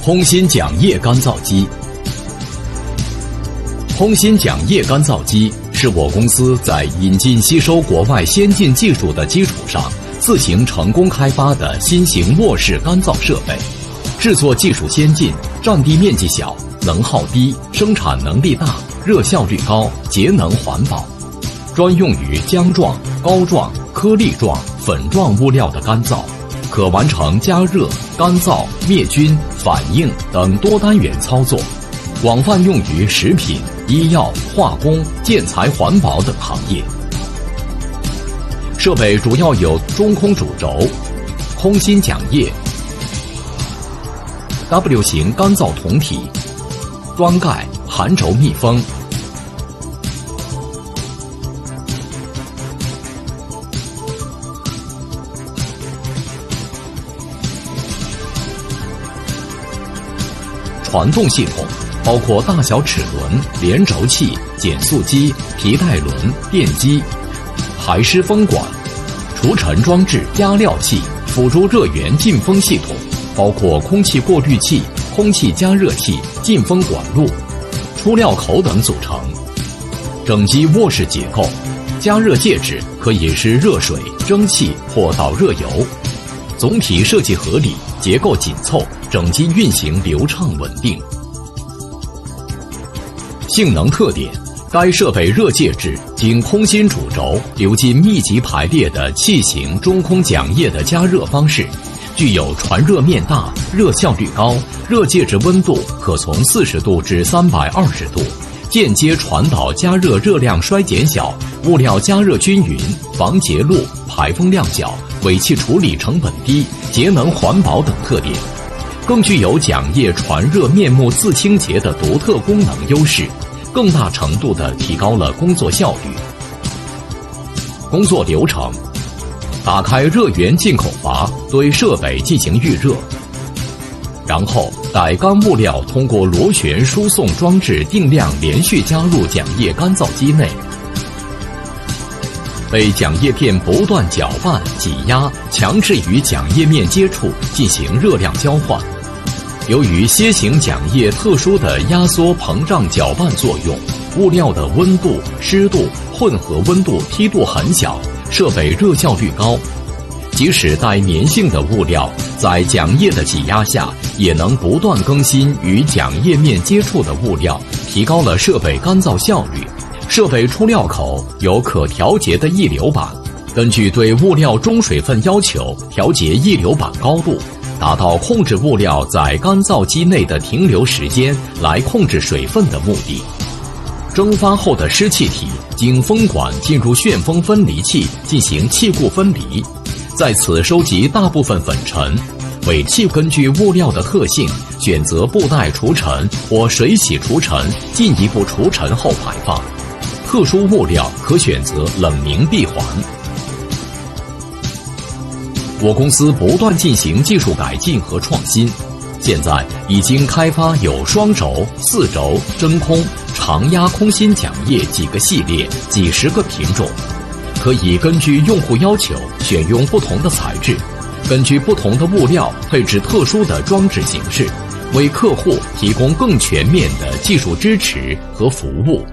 烘芯桨叶干燥机。烘芯桨叶干燥机是我公司在引进吸收国外先进技术的基础上，自行成功开发的新型卧式干燥设备，制作技术先进，占地面积小，能耗低，生产能力大，热效率高，节能环保，专用于浆状、膏状、颗粒状、粉状物料的干燥，可完成加热、干燥、灭菌、反应等多单元操作，广泛用于食品、医药、化工、建材环保等行业。设备主要有中空主轴、烘芯桨叶、W 型干燥桶体、装盖、含轴密封。传动系统包括大小齿轮、连轴器、减速机、皮带轮、电机、排湿风管、除尘装置、加料器、辅助热源进风系统，包括空气过滤器、空气加热器、进风管路、出料口等组成。整机卧式结构，加热介质可以是热水、蒸汽或导热油。总体设计合理，结构紧凑，整机运行流畅稳定。性能特点：该设备热介质经烘芯主轴流进密集排列的气型中空桨叶的加热方式，具有传热面大、热效率高，热介质温度可从40度至320度，间接传导加热热量衰减小，物料加热均匀，防结露，排风量小，尾气处理成本低，节能环保等特点，更具有桨叶传热面目自清洁的独特功能优势，更大程度地提高了工作效率。工作流程：打开热源进口阀，对设备进行预热，然后待干物料通过螺旋输送装置定量连续加入桨叶干燥机内，被桨叶片不断搅拌、挤压，强制与桨叶面接触进行热量交换。由于楔形桨叶特殊的压缩膨胀搅拌作用，物料的温度、湿度、混合温度梯度很小，设备热效率高。即使带粘性的物料，在桨叶的挤压下，也能不断更新与桨叶面接触的物料，提高了设备干燥效率。设备出料口有可调节的溢流板，根据对物料中水分要求调节溢流板高度，达到控制物料在干燥机内的停留时间，来控制水分的目的。蒸发后的湿气体经风管进入旋风分离器进行气固分离，在此收集大部分粉尘，尾气根据物料的特性选择布袋除尘或水洗除尘，进一步除尘后排放。特殊物料可选择冷凝闭环。我公司不断进行技术改进和创新，现在已经开发有双轴、4轴、真空、长压空芯桨叶几个系列、几十个品种，可以根据用户要求选用不同的材质，根据不同的物料配置特殊的装置形式，为客户提供更全面的技术支持和服务。